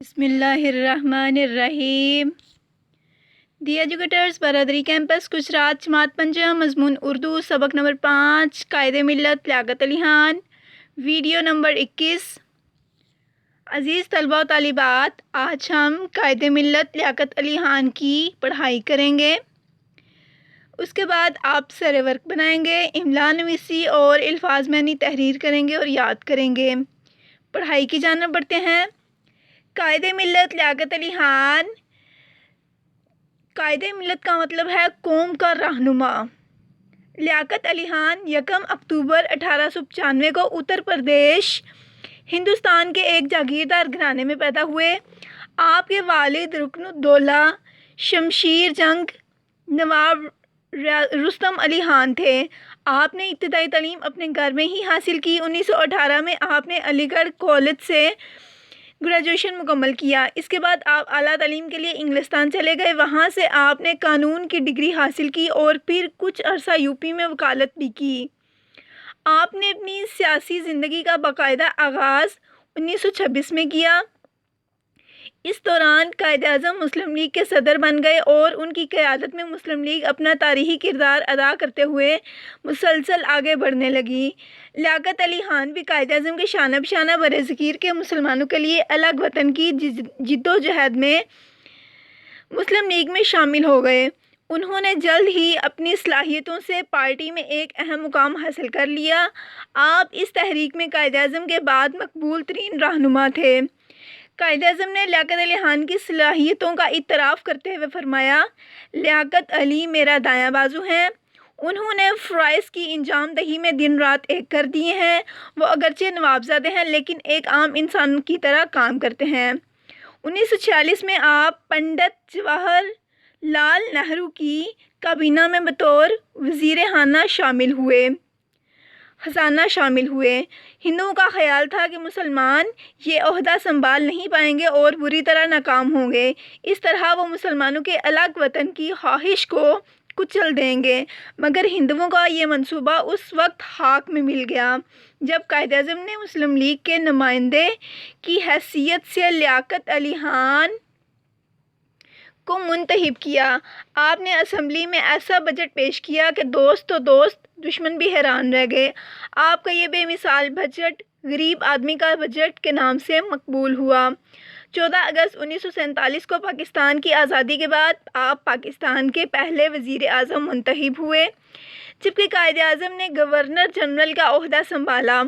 بسم اللہ الرحمن الرحیم۔ دی ایجوکیٹرز برادری کیمپس گجرات جماعت پنجم مضمون اردو سبق نمبر 5 قائد ملت لیاقت علی خان ویڈیو نمبر 21۔ عزیز طلبہ و طالبات، آج ہم قائد ملت لیاقت علی خان کی پڑھائی کریں گے۔ اس کے بعد آپ سرے ورک بنائیں گے، املا نویسی اور الفاظ معنی تحریر کریں گے اور یاد کریں گے۔ پڑھائی کی جانب بڑھتے ہیں۔ قائد ملت لیاقت علی خان، قائد ملت کا مطلب ہے قوم کا رہنما۔ لیاقت علی خان 1 اکتوبر 1895 کو اتر پردیش ہندوستان کے ایک جاگیردار گھرانے میں پیدا ہوئے۔ آپ کے والد رکن الدولہ شمشیر جنگ نواب رستم علی خان تھے۔ آپ نے ابتدائی تعلیم اپنے گھر میں ہی حاصل کی۔ 1918 میں آپ نے علی گڑھ کالج سے گریجویشن مکمل کیا۔ اس کے بعد آپ اعلیٰ تعلیم کے لیے انگلستان چلے گئے۔ وہاں سے آپ نے قانون کی ڈگری حاصل کی اور پھر کچھ عرصہ یوپی میں وکالت بھی کی۔ آپ نے اپنی سیاسی زندگی کا باقاعدہ آغاز 1926 میں کیا۔ اس دوران قائد اعظم مسلم لیگ کے صدر بن گئے اور ان کی قیادت میں مسلم لیگ اپنا تاریخی کردار ادا کرتے ہوئے مسلسل آگے بڑھنے لگی۔ لیاقت علی خان بھی قائد اعظم کے شانہ بشانہ برصغیر کے مسلمانوں کے لیے الگ وطن کی جدوجہد میں مسلم لیگ میں شامل ہو گئے۔ انہوں نے جلد ہی اپنی صلاحیتوں سے پارٹی میں ایک اہم مقام حاصل کر لیا۔ آپ اس تحریک میں قائد اعظم کے بعد مقبول ترین رہنما تھے۔ قائد اعظم نے لیاقت علی خان کی صلاحیتوں کا اعتراف کرتے ہوئے فرمایا، لیاقت علی میرا دایاں بازو ہیں۔ انہوں نے فرائض کی انجام دہی میں دن رات ایک کر دیے ہیں۔ وہ اگرچہ نوابزادے ہیں لیکن ایک عام انسان کی طرح کام کرتے ہیں۔ 1946 میں آپ پنڈت جواہر لال نہرو کی کابینہ میں بطور وزیر خزانہ شامل ہوئے۔ ہندوؤں کا خیال تھا کہ مسلمان یہ عہدہ سنبھال نہیں پائیں گے اور بری طرح ناکام ہوں گے۔ اس طرح وہ مسلمانوں کے الگ وطن کی خواہش کو کچل دیں گے، مگر ہندوؤں کا یہ منصوبہ اس وقت حق میں مل گیا جب قائد اعظم نے مسلم لیگ کے نمائندے کی حیثیت سے لیاقت علی خان کو منتخب کیا۔ آپ نے اسمبلی میں ایسا بجٹ پیش کیا کہ دوست تو دوست دشمن بھی حیران رہ گئے۔ آپ کا یہ بے مثال بجٹ غریب آدمی کا بجٹ کے نام سے مقبول ہوا۔ 14 اگست 1947 کو پاکستان کی آزادی کے بعد آپ پاکستان کے پہلے وزیر اعظم منتخب ہوئے، جبکہ قائد اعظم نے گورنر جنرل کا عہدہ سنبھالا۔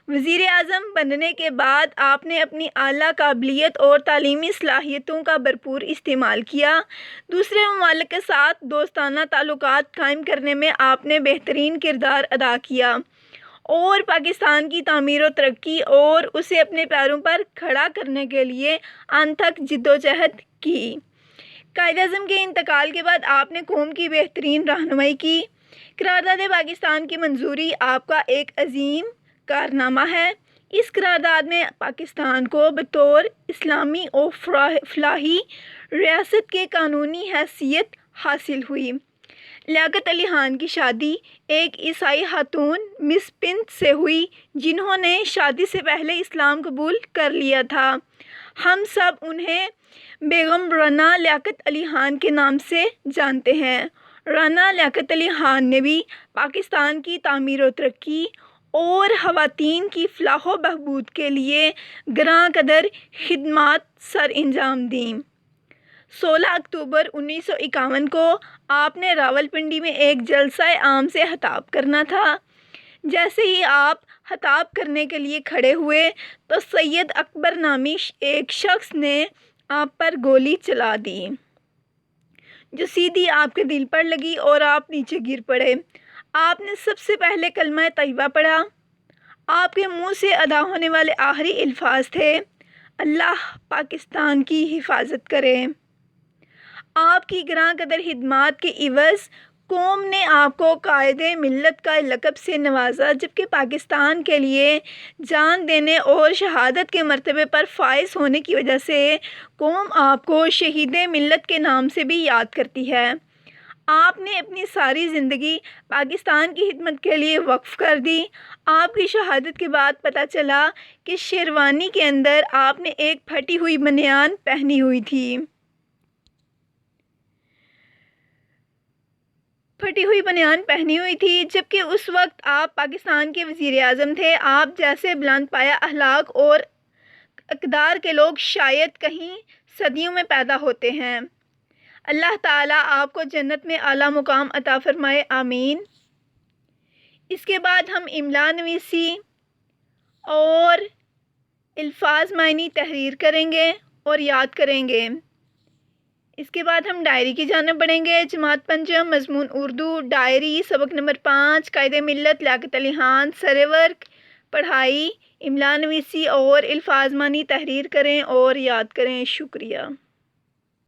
وزیر اعظم بننے کے بعد آپ نے اپنی اعلیٰ قابلیت اور تعلیمی صلاحیتوں کا بھرپور استعمال کیا۔ دوسرے ممالک کے ساتھ دوستانہ تعلقات قائم کرنے میں آپ نے بہترین کردار ادا کیا اور پاکستان کی تعمیر و ترقی اور اسے اپنے پیروں پر کھڑا کرنے کے لیے انتھک جدوجہد کی۔ قائد اعظم کے انتقال کے بعد آپ نے قوم کی بہترین رہنمائی کی۔ قرارداد پاکستان کی منظوری آپ کا ایک عظیم کارنامہ ہے۔ اس قرارداد میں پاکستان کو بطور اسلامی و فلاحی ریاست کے قانونی حیثیت حاصل ہوئی۔ لیاقت علی خان کی شادی ایک عیسائی خاتون مس پنت سے ہوئی جنہوں نے شادی سے پہلے اسلام قبول کر لیا تھا۔ ہم سب انہیں بیگم رانا لیاقت علی خان کے نام سے جانتے ہیں۔ رانا لیاقت علی خان نے بھی پاکستان کی تعمیر و ترقی اور خواتین کی فلاح و بہبود کے لیے گراں قدر خدمات سر انجام دیں۔ 16 اکتوبر 1951 کو آپ نے راولپنڈی میں ایک جلسہ عام سے خطاب کرنا تھا۔ جیسے ہی آپ خطاب کرنے کے لیے کھڑے ہوئے تو سید اکبر نامی ایک شخص نے آپ پر گولی چلا دی، جو سیدھی آپ کے دل پر لگی اور آپ نیچے گر پڑے۔ آپ نے سب سے پہلے کلمہ طیبہ پڑھا۔ آپ کے منہ سے ادا ہونے والے آخری الفاظ تھے، اللہ پاکستان کی حفاظت کرے۔ آپ کی گراں قدر خدمات کے عوض قوم نے آپ کو قائد ملت کا لقب سے نوازا، جبکہ پاکستان کے لیے جان دینے اور شہادت کے مرتبے پر فائز ہونے کی وجہ سے قوم آپ کو شہید ملت کے نام سے بھی یاد کرتی ہے۔ آپ نے اپنی ساری زندگی پاکستان کی خدمت کے لیے وقف کر دی۔ آپ کی شہادت کے بعد پتہ چلا کہ شیروانی کے اندر آپ نے ایک پھٹی ہوئی بنیان پہنی ہوئی تھی۔ جبکہ اس وقت آپ پاکستان کے وزیر اعظم تھے۔ آپ جیسے بلند پایہ اخلاق اور اقدار کے لوگ شاید کہیں صدیوں میں پیدا ہوتے ہیں۔ اللہ تعالیٰ آپ کو جنت میں اعلیٰ مقام عطا فرمائے، آمین۔ اس کے بعد ہم املا نویسی اور الفاظ معنی تحریر کریں گے اور یاد کریں گے۔ اس کے بعد ہم ڈائری کی جانب بڑھیں گے۔ جماعت پنجم، مضمون اردو، ڈائری، سبق نمبر 5، قائد ملت لیاقت علی خان، سر ورک پڑھائی، املا نویسی اور الفاظ معنی تحریر کریں اور یاد کریں۔ شکریہ۔